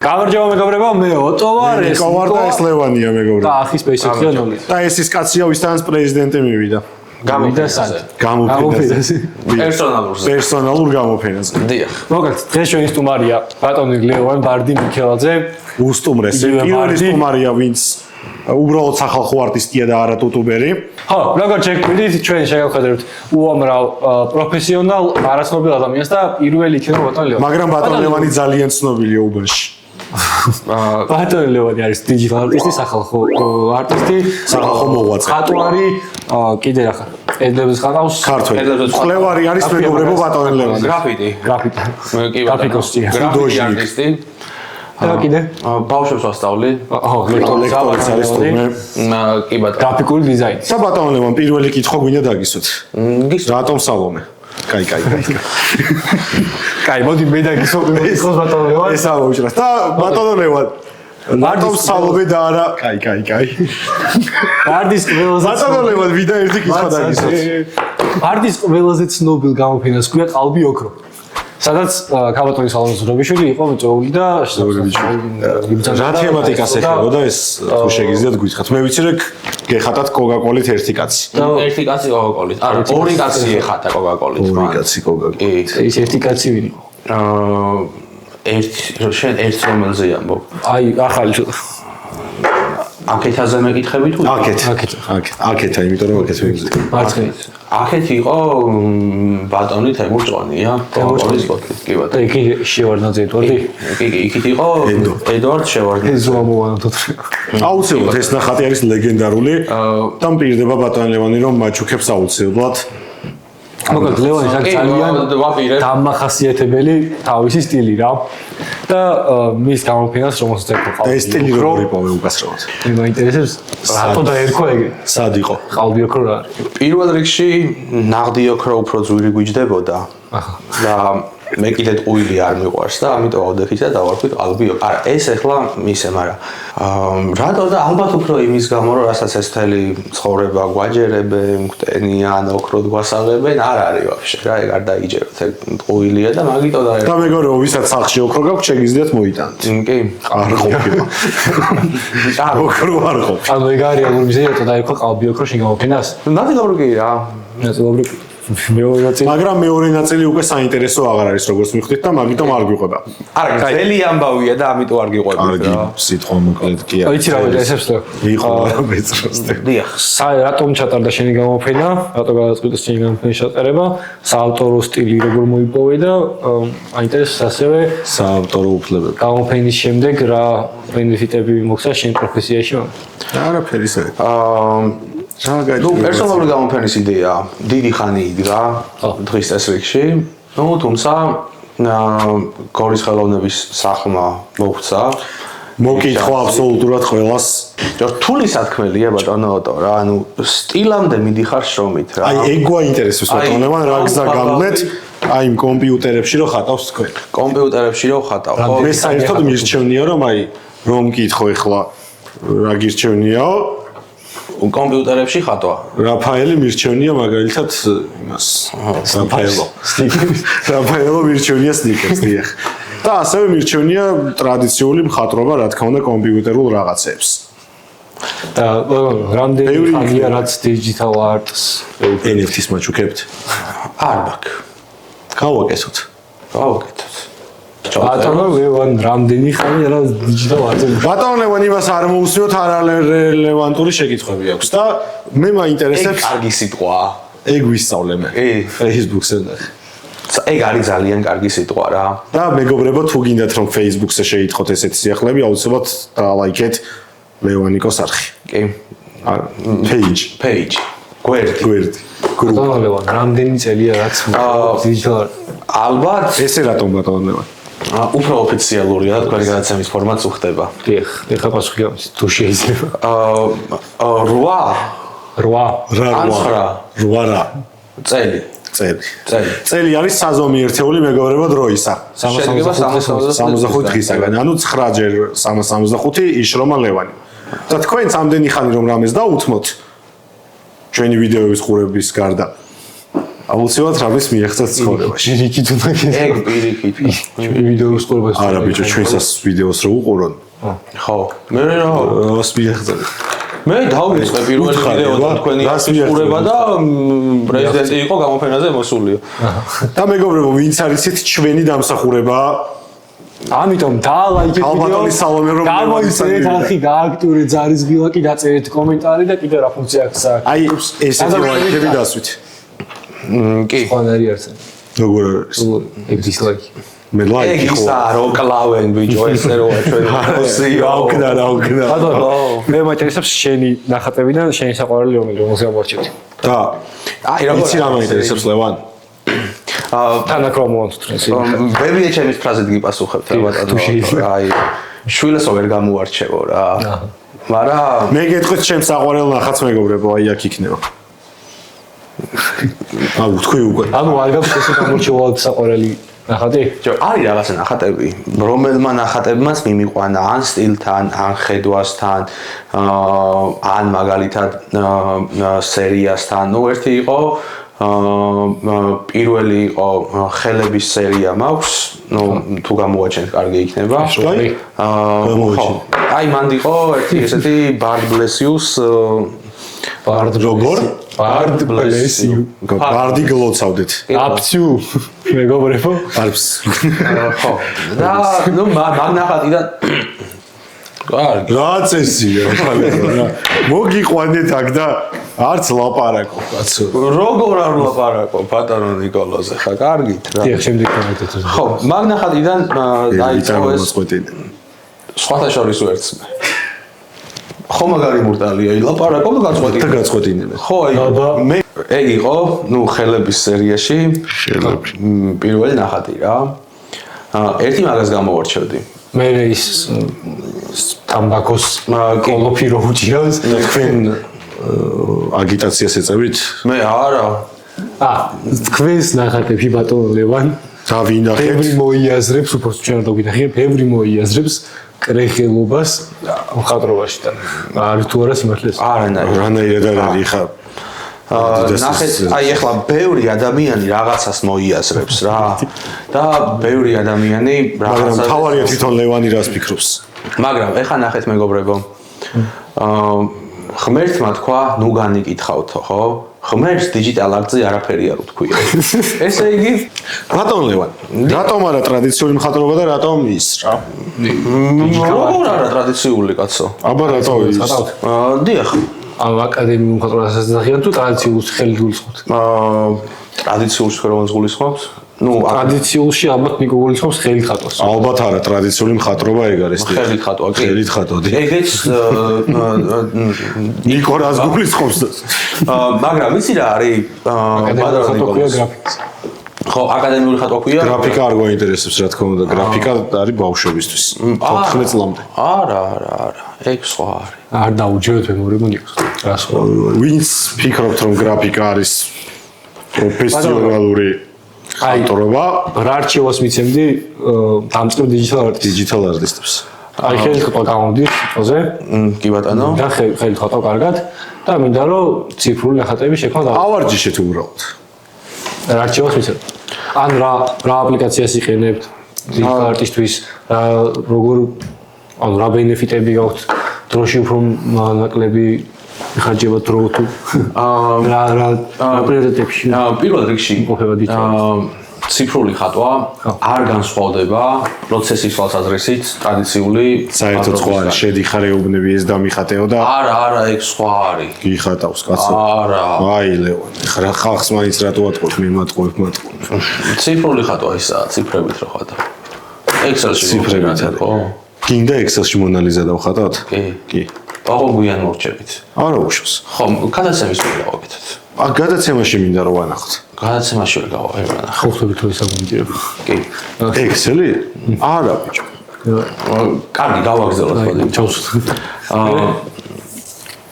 გამარჯობა მეგობრებო, მე ოტო ვარ, ეს და ეს ლევანია მეგობრებო. და ახის სპეციალისტია ნოლი. და ეს ის კაცია, ვისთანაც პრეზიდენტი მივიდა. გამოფენაზე. პერსონალურ გამოფენაზე. დიახ. მოგეთ, დღეს ჩვენი სტუმარია ბატონი ლევან ბარდი მიქელაძე. უსტუმრესი, პირველი სტუმარია, ვინც უბრალოდ სახალხო არტისტია და არა ტუტუბერი. ხო, როგორც შეგვიძლია ჩვენ შევხედოთ უამრავ პროფესიონალ არაცნობილ ადამიანს და პირველი იქნება ბატონი ლევანი. მაგრამ ბატონი ლევანი ძალიან ცნობილია უბერში. ბატონი ლევანი არის დიჯიტალ არტისტი, სახალხო არტისტი, სახალხო მოღვაწე. ხატვარი, კიდე რა ხარ? ედლებს ხატავს. ქართველი. ხლევარი არის მეგობრებო ბატონი ლევანი. გრაფიტი. კი გრაფიკოსია. გრაფიკი არტისტი. და კიდე ბავშვებს ვასწავლი. ხო, ლექტორის არის სტუმრე. კი ბატონო. გრაფიკული დიზაინი. და ბატონი ლევანი პირველი კითხვა გვინდა დაგისვათ. რატომ სალომე? კაი. კაი, მოდი მე დაგისვათ ბატონი ლევანი. ეს ამოუჭრა. და ბატონი ლევანი რატომ სალომე და არა? კაი. ბარდის ყველაზე ბატონი ლევანი ვიდა ერთი კითხვა დაგისვათ. ბარდის ყველაზე ცნობილ გამოფენას ქვია ყალბი ოქრო. სადაც ქალბატონის სალონზურაბიშვილი იყო მიწვეული და რა თემატიკას ეხებოდა ეს თუ შეგიძლიათ გითხრათ. მე ვიცი რომ გეხატათ კოკაკოლით ერთი კაცი. ერთი კაცი კოკაკოლით. არა, ორი კაცი ეხატა კოკაკოლით. ორი კაცი კოკაკოლით. ის ერთი კაცი ვინ იყო? ერთ რომელზე ამბობ. აი, ახალი ცოტა. აკეთაზე მეკითხები თუ? აკეთა, იმიტომ რომ აკეთ ვიგზი. მარცხნივ. აქეთ იყო ბატონი თემურ ჭვანია, კოკაკოლის ბოთლით, კი ბატონო. და იქ შევარდნაძე ედვარდი? კი, იქით იყო ედვარდ შევარდნაძე. ეს ზომოვანოთ. აუცილებლად ეს ნახატი არის ლეგენდარული და მპირდება ბატონ ლევანი რომ მაჩუქებს აუცილებლად. მოგეთ ლევანის აქ ძალიან დამახასიათებელი თავისი სტილი რა. და მის გამოფენას რომელსაც ეკითხა. და ეს სტილი როგორ იპოვე უკასრავად? მე მაინტერესებს რატო დაერქვა ეგ? სად იყო? ყალბი ოქრო რა არის? პირველ რიგში ნაღდი ოქრო უფრო ძვირი გვიჯდებოდა. და მე კიდე ტყუილი არ მიყვარს და ამიტომ ავდექით და დავარქვით ყალბი ოქრო. არა, ეს ახლა მისე, მაგრამ რატო და ალბათ უფრო იმის გამო რომ რასაც ეს თელი ცხოვრება გვაჯერებენ, მგტენიან, ოქროდ გვასაღებენ, არ არის ვაფშე რა, ეგ არ დაიჯეროთ, ეგ ტყუილია და მაგიტო და და მეგობრებო, ვისაც სახლში ოქრო გაქვთ, შეგიძლიათ მოიტანოთ. კი, არ ყოფილა. ოქრო არ ყოფილა. ანუ ეგ არის აგურ მიზეზი და დაერქვა ყალბი ოქრო შეგამოფენას? ნათელობრი კი რა. ნათელობრი მეორე ნაწილი. მაგრამ მეორე ნაწილი უკვე საინტერესო აღარ არის როგორც მიხვდით და მაგიტომ არ გვიყვება. არა, ძველი ამბავია და ამიტომ არ გიყვებით რა. სიტყვა მოკლედ კი არის. ვიცი რა ვეცებს და იყო მეწროსტე. დიახ. რატომ ჩატარდა შენი გამოფენა? რატო გადაწყვიტეს შენი გამოფენის ჩატარება? საავტორო სტილი როგორ მოიპოვე და აინტერესებს ასევე საავტორო უფლებები. გამოფენის შემდეგ რა ბენეფიტები მოგცა შენ პროფესიაში? არაფერი ისე. ნუ პერსონალური გამოფენის იდეა დიდი ხანი იდგა დღის წესრიგში. ნუ თუმცა გორის ხელოვნების სახლმა მოგვცა. მოკითხვა აბსოლუტურად ყველას. რთული სათქმელია ბატონო ოტო რა, ანუ სტილამდე მიდიხარ შრომით რა. აი ეგ გვაინტერესებს ბატონო ლევან, რა გზა გავლეთ აი იმ კომპიუტერებში რომ ხატავს თქვენ. კომპიუტერებში რომ ხატავ, ხო? მე საერთოდ მირჩევნია რომ აი რომ მკითხო ეხლა რა გირჩევნიაო კომპიუტერებში ხატვა. რაფაელი მირჩევნია მაგალითად იმას. რაფაელო მირჩევნია სნიკერს დიახ. და ასევე მირჩევნია ტრადიციული მხატვრობა, რა თქმა უნდა, კომპიუტერულ რაღაცებს. და რამდენი ხანია რაც digital arts NFT-ს მაჩუქებთ? არ მაქვს. გავაკეთოთ. ბატონო ლევან რამდენი ხანია რაც digital arts? ბატონო ლევან იმას არ მოусვიოთ, არარელევანტური შეკითხვები აქვს და მე მაინტერესებს ეგ კარგი სიტყვაა. ეგ ვისწავლე მე. Facebook-ზე ნახე. ეგ არის ძალიან კარგი სიტყვა რა. და მეგობრებო, თუ გინდათ რომ Facebook-ზე შეიტყოთ ესეთი სიახლეები, აუცილებლად დალაიქეთ ლევანიკოს არხი. კი. page. გვერდი. ბატონო ლევან რამდენი წელია რაც digital art? ალბათ ესე რატომ ბატონო ლევან? უფრო ოფიციალურია და თქვენი გადაცემის ფორმატს უხდება. დიახ, ეხლა პასუხი აქვს თუ შეიძლება. 8 წელი. წელი არის საზომი ერთეული მეგობრებო დროისა. 65 დღისაგან. ანუ 9 ჯერ 365 იშრომა ლევანი. და თქვენც ამდენი ხანი რომ რამეს დაუთმოთ ჩვენი ვიდეოების ყურების გარდა აუცილებლად რამის მიაღწევთ ცხოვრებაში. პირიქით უნდა ეგ პირიქით. ვიდეოს ყურებას. არა ბიჭო, ჩვენსაც ვიდეოს რო უყურონ. ხო. მე რა რას მიაღწევთ? მე დავიწყე პირველი ვიდეო და თქვენი ასურება და პრეზიდენტი იყო გამოფენაზე მოსულია. და მეგობრებო, ვინც არიცით, ჩვენი დამსახურებაა ამიტომ დაალაიქეთ ვიდეო. ალბათი სალომე რომ გამოიწერეთ არხი, გააქტიურეთ ზარის ბილაკი, დაწერეთ კომენტარი და კიდე რა ფუნქცია აქვს აქ. აი ესეთი ლაიქები დასვით. კი. ხანარი არცენ. როგორ არის? ეგ დისლაიკი. მე ლაიქი ხო. ისა რო კლავენ ბიჭო ესე რო ჩვენ მოსიო. აუკნა. ბატონო, მე მაინტერესებს შენი ნახატები და შენი საყვარელი რომელზე ამორჩევთ. და აი რა იცი რა მაინტერესებს ლევან? თანაქრომოვანთ თქოს. ბებია ჩემის ფრაზით გიპასუხებთ რა ბატონო. აი შვილესო ვერ გამოარჩევო რა. მაგრამ მე გეტყვით ჩემს საყვარელ ნახატს მეგობრებო, აი აქ იქნება. აუ თქვი უკვე. ანუ არ გაქვს ესე გამორჩეულად საყვარელი ნახატი? ჯო არის რაღაცა ნახატები, რომელმა ნახატებმაც მიმიყვანა ან სტილთან, ან ხედვასთან, ან მაგალითად სერიასთან. ნუ ერთი იყო პირველი იყო ხელების სერია მაქვს, ნუ თუ გამოაჩენთ, კარგი იქნება. აი მანდ იყო ერთი ესეთი Bard Bless You-ს Bard როგორ? Bard Bless You. Bardi გლოცავდით. აფცუ მეგობრებო. არც. ხო. და ნუ მაგნახატიდან კარგი. რა წესია ხალხო. მოგიყვანეთ აქ და არც ლაპარაკო კაცო. როგორ არ ლაპარაკო ბატონო ნიკოლოზე ხა კარგით რა. დიახ, შემდეგ კომენტეთ. ხო, მაგნახატიდან დაიწყო ეს მოსყვეტინე. სხვათა შორის ვერცმე. ხო მაგარი მურტალია, ილაპარაკო და გაწყვეტინე. და გაწყვეტინე. ხო, აი მე ეგ იყო, ნუ ხელების სერიაში ხელები. პირველი ნახატი რა. ერთი მაგას გამოვარჩევდი. მე ის ტამბაკოს კოლოფი რო უჭირავს. თქვენ აგიტაციას ეწევით? მე არა. თქვენს ნახატებში ბატონო ლევან და ვინახეთ? ბევრი მოიაზრებს, უფრო ჩვენ არ დავინახეთ, ბევრი მოიაზრებს კრეხელობას მხატვრობაში და არის თუ არა სიმართლეს? არანაირად არ არის ხა. ნახეთ, აი ახლა ბევრი ადამიანი რაღაცას მოიაზრებს რა და ბევრი ადამიანი რაღაცას მაგრამ თავარია თვითონ ლევანი რას ფიქრობს. მაგრამ ეხლა ნახეთ მეგობრებო. ღმერთმა თქვა, ნუ განიკითხავთო, ხო? ღმერთს დიჯიტალ არტზე არაფერი არ უთქვია. ესე იგი, ბატონ ლევან, რატომ არა ტრადიციული მხატვრობა და რატომ ის რა? როგორ არა ტრადიციული კაცო? აბა რატო ის? დიახ. ამ აკადემიურ მხატვრობას ასახიან თუ ტრადიციულს ხელი გულისხმობთ? ტრადიციულს ხელოვანს გულისხმობთ? ნუ ტრადიციულში ალბათ ნიკო გულისხმობს ხელით ხატვას. ალბათ არა, ტრადიციული მხატვრობა ეგ არის. ხელით ხატვა კი. ხელით ხატვა. ეგეც ნიკო რას გულისხმობს? მაგრამ ვიცი რა არის? აკადემიური ხატვა გრაფიკას. ხო, აკადემიური ხატვა ქვია. გრაფიკა არ გვაინტერესებს რა თქმა უნდა, გრაფიკა არის ბავშვებისთვის. 14 წლამდე. არა. ეგ სხვა არის. არ დაუჯეროთ მეგობრებო ნიკოს. რა სხვა? ვინც ფიქრობთ რომ გრაფიკა არის პროფესიონალური ხატვრობა, რა არჩევას მიცემდი დამწყებ დიჯიტალ არტისტებს. აი ხელით ხატვა გამოვდით სიტყვაზე. კი ბატონო. და ხელით ხატვა კარგად და მინდა რომ ციფრული ნახატები შექმნა და ავარჯიშეთ უბრალოდ. რა არჩევას მიცემთ? ან რა აპლიკაციას იყენებთ დიჯიტალ არტისტვის, როგორ ანუ რა ბენეფიტები გაქვთ? დროში უფრო ნაკლები ხარჯება დრო თუ რა პრიორიტეტებში? პირველ რიგში ციფრული ხატვა არ განსხვავდება პროცესის თვალსაზრისით ტრადიციული საერთოდ სხვა არის, შედიხარ ეუბნები ეს დამიხატეო და არა, ეგ სხვა არის. გიხატავს კაცო. არა. აი ლევან, ხა ხალხს მაინც რატო ატყობთ, მე მატყობ. ციფრული ხატვა ისაა, ციფრებით რო ხატავ. Excel-ში ციფრებით არის. ხო? გინდა Excel-ში მონალიზა დავხატავთ? კი. ბაღო გვიან მორჩებით. არა უშავს. ხო, გადაცემის ვერ გავაკეთოთ. გადაცემაში მინდა რომ ვანახოთ. გადაცემაში ვერ გავაკეთოთ. ხო ხტები თუ ისა მომიჯერება. კი. Excel-ი? არა ბიჭო. კარგი, გავაგზავნოთ ხოლმე. ჩავს.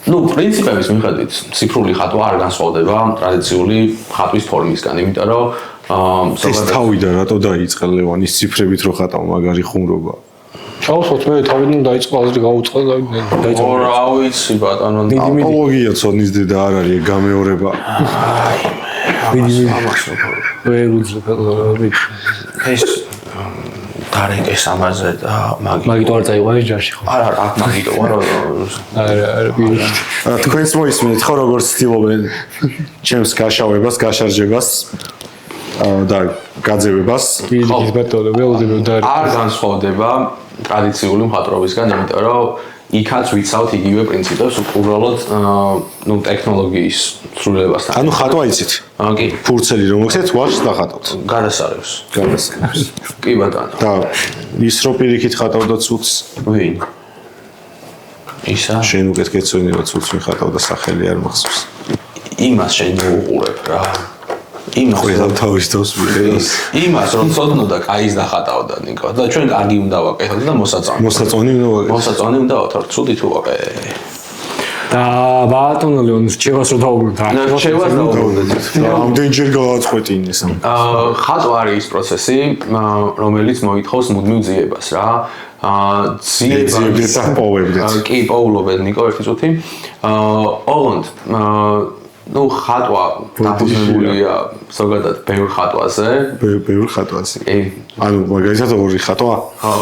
ნუ პრინციპების მიხედვით ციფრული ხატვა არ განსხვავდება ტრადიციული ხატვის ფორმისგან, იმიტომ რომ ეს თავიდან რატო დაიწყე ლევანის ციფრებით რო ხატავ მაგარი ხუმრობა. ჩავსვათ მე თავიდან დაიწყო აზრი გაუწყდა და დაიწყო. რა ვიცი ბატონო, აპოლოგია ცოდნის დედა არ არის გამეორება. ამას ვერ უძლებ ეს დარეკეს ამაზე და მაგიტო არ წაიყვანეს ჯარში ხო? არა, აქ მაგიტო ვარ. არა, თქვენს მოისმენთ ხო როგორც ცდილობენ ჩემს გაშავებას, გაშარჯებას და გაძევებას. ის ბატონო, ველოდები და არ განსხვავდება ტრადიციული მხატვრობისგან, იმიტომ რომ იქაც ვიცავთ იგივე პრინციპებს უბრალოდ ტექნოლოგიის ცვლილებასთან. ანუ ხატვა იცით? კი. ფურცელი რომ მოხსეთ, ვაშს დახატავთ. გადასარევს. კი ბატონო. და ის რო პირიქით ხატავდა ცუცს, ვინ? ისა? შენ უკეთ გეცვენება ცუცს ვინ ხატავდა სახელი არ მახსოვს. იმას შენ მოუყურებ რა. იმას რომ თავის თავს ვიყავს. იმას რომ ცოდნოდა კაის დახატავდა ნიკო და ჩვენ კარგი უნდა ვაკეთოთ და მოსაწონი. მოსაწონი უნდა ვაკეთოთ. მოსაწონი უნდა ვაკეთოთ, ცუდი თუ ვაკეთე. და ბატონო ლეონ რჩევას რო დაუბრუნდა. რჩევას დაუბრუნდეთ. ამდენჯერ გავაწყვეტინეს. ხატვა არის ის პროცესი, რომელიც მოითხოვს მუდმივ ძიებას რა. ძიებებს პოვებდეთ. კი, პოულობთ ნიკო ერთი წუთი. ოღონდ ხატვა დაფუძნებულია ზოგადად ბევრ ხატვაზე. ბევრ ხატვაზე. კი. ანუ მაგალითად ორი ხატვა?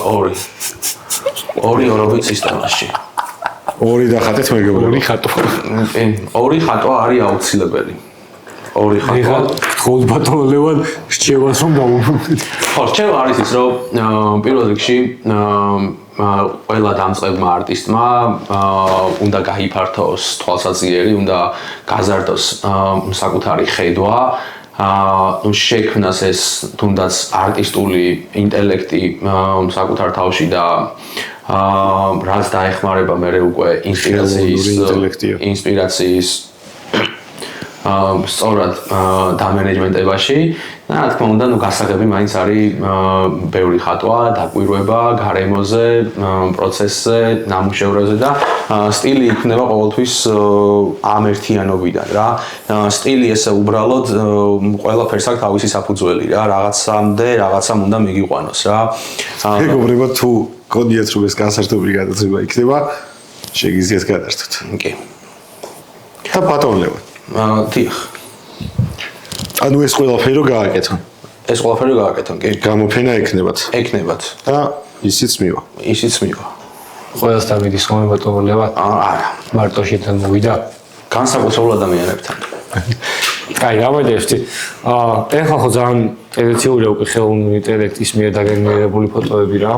ორი. ორი ორობით სისტემაში. ორი დახატეთ მეგობრებო. ორი ხატვა. ორი ხატვა არის აუცილებელი. ორი ხატვა. ხოლმე ბატონო ლევან რჩევას რომ დაუბრუნდეთ. ხო, რჩევა არის ის, რომ პირველ რიგში ყველა დამწყებმა არტისტმა უნდა გაიფართოს თვალსაჩინო, უნდა გაზარდოს საკუთარი ხედვა, შექმნას ეს თუნდაც არტისტული ინტელექტი საკუთარ თავში და რაც დაეხმარება მე უკვე ინსპირაციის სწორად დამენეჯმენტებაში და რა თქმა უნდა, გასაგები მაინც არის ბევრი ხატვა, დაკვირვება გარემოზე, პროცესზე, ნამუშევრებზე და სტილი იქნება ყოველთვის ამ ერთიანობიდან რა. სტილი ესე უბრალოდ ყველაფერს აქვს თავისი საფუძველი რა, რაღაცამდე რაღაცამ უნდა მიგიყვანოს რა. მეგობრებო, თუ გონიათ რომ ეს განსაკუთრებული გადაცემა იქნება, შეგიძლიათ გადართოთ. კი. და ბატონო დიახ. ანუ ეს ყველაფერი რო გააკეთონ. ეს ყველაფერი გააკეთონ, კი. გამოფენა ექნებათ. ექნებათ. და ისიც მივა. ისიც მივა. ყველასთან მიდის ხოლმე ბატონო ლევან? არა. მარტო შეთან მოვიდა. განსაკუთრებულ ადამიანებთან. აი, გამოდევსი. ეხლა ხო ძალიან ტრადიციულია უკვე ხელოვნური ინტელექტის მიერ დაგენერირებული ფოტოები რა.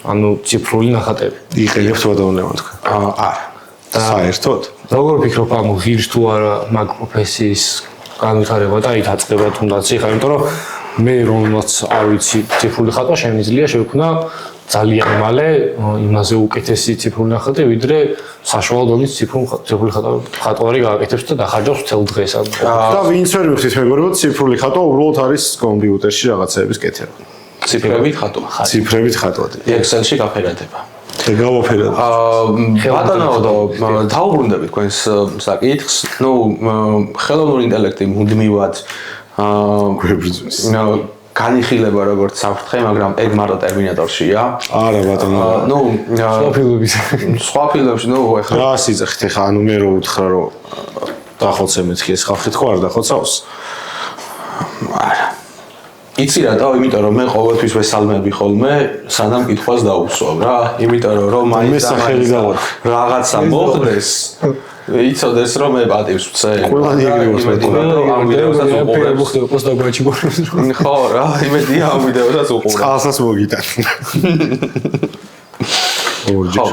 ანუ ციფრული ნახატები. იყენებთ ბატონო ლევან თქვენ? არა. საერთოდ? როგორ ფიქრობ ამ ღირს თუ არა მაგ პროფესიის განვითარება და აი დაწყება თუნდაც ეხლა, იმიტომ რომ მე რომელსაც არ ვიცი ციფრული ხატვა შემიძლია შევქმნა ძალიან მალე იმაზე უკეთესი ციფრული ნახატი, ვიდრე საშუალო დონის ციფრული ხატვარი გააკეთებს და დახარჯავს მთელ დღეს. და ვინც ვერ მიხდით მეგობრებო, ციფრული ხატვა უბრალოდ არის კომპიუტერში რაღაცეების კეთება. ციფრებით ხატვა. ციფრებით ხატვა. Excel-ში გაფერადება. და გავაფერად. ბატონო, დაუბრუნდებით თქვენს საკითხს. ხელოვნური ინტელექტი მუდმივად გვებრძვის. განიხილება როგორც საფრთხე, მაგრამ ეგ მარტო ტერმინატორშია. არა ბატონო. სხვა ფილმებში, ეხლა რა სიძახით ეხლა, ანუ მე რო უთხრა რომ დახოცე მეთქი ეს ხალხი თქო არ დახოცავს? არა. იცი რატო? იმიტომ რომ მე ყოველთვის ვესალმები ხოლმე, სანამ კითხვას დაუსვავ რა. იმიტომ რომ მაინც რაღაცა მოხდეს. იცოდეს რომ მე პატივს ვცე. ყველანი ეგრევას ამ ვიდეოსაც უყურებ პოსტაბაჩი გორებს. ხო რა, იმედია ამ ვიდეოსაც უყურებ. წყალსაც მოგიტან. ხო,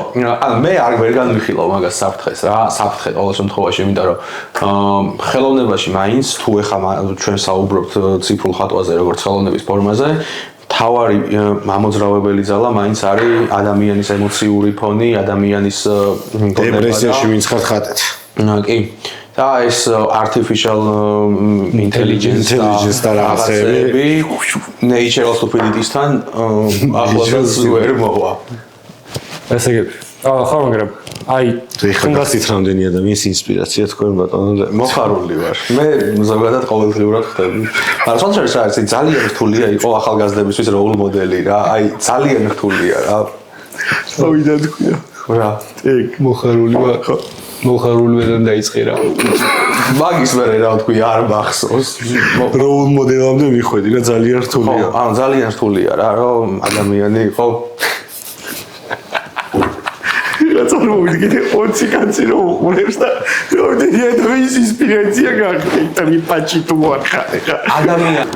ანუ მე არ ვერ განვიხილავ მაგას საფრთხეს რა, საფრთხე ყოველ შემთხვევაში, იმიტომ რომ ხელოვნებაში მაინც თუ ეხლა ჩვენ საუბრობთ ციფრულ ხატვაზე როგორც ხელოვნების ფორმაზე, თავარი მამოძრავებელი ძალა მაინც არის ადამიანის ემოციური ფონი, ადამიანის დეპრესიაში ვინც ხატეთ. კი. და ეს artificial intelligence და რაღაცები natural stupidity-სთან ახლადაც ვერ მოვა. ესე იგი, ხო მაგრამ აი ხანდახით რამდენი ადამიანის ინსპირაცია თქვენ ბატონო მოხარული ვარ. მე ზოგადად ყოველდღიურად ხდები. მაგრამ კონცერტს არის ძალიან რთულია იყო ახალგაზრდებისთვის როლ მოდელი რა. აი ძალიან რთულია რა. წავიდა თქვია. რა. ეგ მოხარული ვარ. მოხარული ვერ დაიწყე რა. მაგის მერე რა ვთქვი, არ მახსოვს. როულ მოდელამდე მიხვედი რა ძალიან რთულია. ანუ ძალიან რთულია რა, რომ ადამიანი ხო რა წარმოვიდგინე 20 კაცი რომ უყურებს და რამდენი ადამიანის ინსპირაცია გახდა მიპაჩი თუ არ ხარ ხა. ადამიანი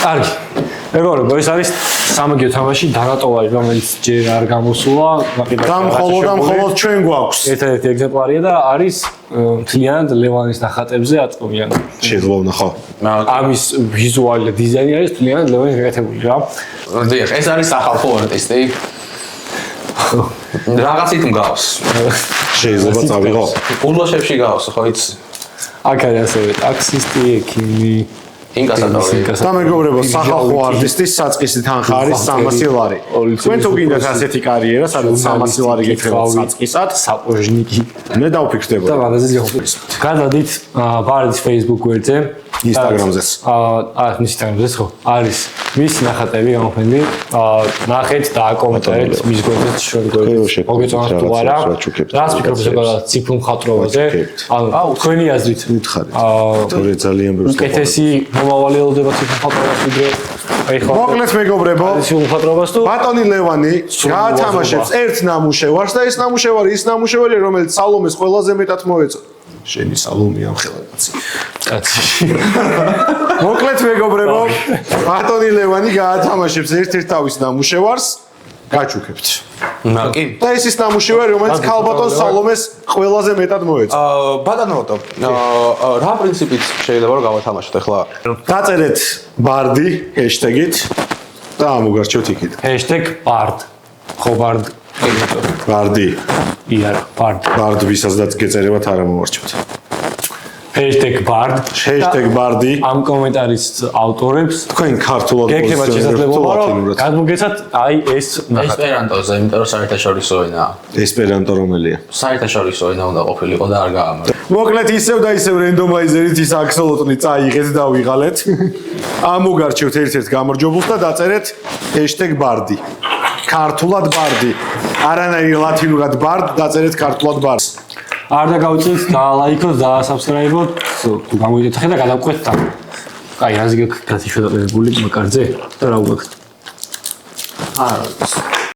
კარგი. მეგობრებო, ეს არის სამაგიო თამაში დანატოვარი, რომელიც ჯერ არ გამოსულა, მხოლოდ ჩვენ გვაქვს. ერთ-ერთი ეგზემპლარია და არის მთლიანად ლევანის ნახატებზე აწყვიანი. შეიძლება ვნახო. ამის ვიზუალი და დიზაინი არის მთლიანად ლევანის გაკეთებული რა. დიახ, ეს არის სახალხო არტისტი. რაღაცით მგავს. შეიძლება წავიღო. ულოშებში გავს, ხო იცი? აქ არის ასევე ტაქსისტი, ექიმი, ინკასატორი. და მეგობრებო, სახალხო არტისტის საწყისი თანხა არის 300 ლარი. თქვენ თუ გინდათ ასეთი კარიერა, სადაც 300 ლარი გექნებათ საწყისად, საპოჟნიკი მე დავფიქრდებოდი. და მაგაზე გიხობთ. გადადით ბარდის Facebook გვერდზე, Instagram-ზეც. Instagram-ზეც ხო? არის მის ნახატები გამოფენილი. ნახეთ და აკომენტარეთ მის გვერდზე შეგგვერდით. მოგეწონათ თუ არა? რას ფიქრობთ ზოგადად ციფრულ მხატვრობაზე? ანუ თქვენი აზრით უთხარით. თორე ძალიან ბევრს უკეთესი მომავალი ელოდება ციფრულ მხატვრობას ვიდრე აი ხო? მოკლედ მეგობრებო, ციფრულ მხატვრობას თუ ბატონი ლევანი გაათამაშებს ერთ ნამუშევარს და ეს ნამუშევარი ის ნამუშევარია, რომელიც სალომეს ყველაზე მეტად მოეწონა. შენი სალომე ამ ხელაკაცი. კაცი. მოკლედ მეგობრებო, ბატონი ლევანი გაათამაშებს ერთ-ერთ თავის ნამუშევარს, გაჩუქებთ. კი. და ეს ის ნამუშევარი, რომელიც ქალბატონ სალომეს ყველაზე მეტად მოეწონა. ბატონოტო, რა პრინციპით შეიძლება რომ გავათამაშოთ ახლა? დაწერეთ ბარდი ჰეშტეგით და ამოგარჩევთ იქით. #bard. ხო bard. ბარდი. იარ bard. ბარდ ვისაც გეწერებათ არ ამოვარჩევთ. #bard. #ბარდი. ამ კომენტარის ავტორებს თქვენ ქართულად გეკრებათ შესაძლებლობა რომ გადმოგეცათ აი ეს ესპერანტოზე, იმიტომ რომ საერთაშორისო ენაა. ესპერანტო რომელია? საერთაშორისო ენა უნდა ყოფილიყო და არ გაამართლა. მოკლედ ისევ და ისევ რენდომაიზერით ის აქსოლოტლი წაიღეთ და ვიღალეთ. ამოგარჩევთ ერთ-ერთ გამარჯვებულს და დაწერეთ #ბარდი. ქართულად ბარდი. არანაირი ლათინურად bard დაწერეთ ქართულად bard. არ დაგავიწეთ და ლაიქოთ და subscribe-ოთ თუ გამოიდეთ ხე და გადავყვეთ და აი რაზე გქრათი შედარებული მაკარზე და რა უგაქვთ? არა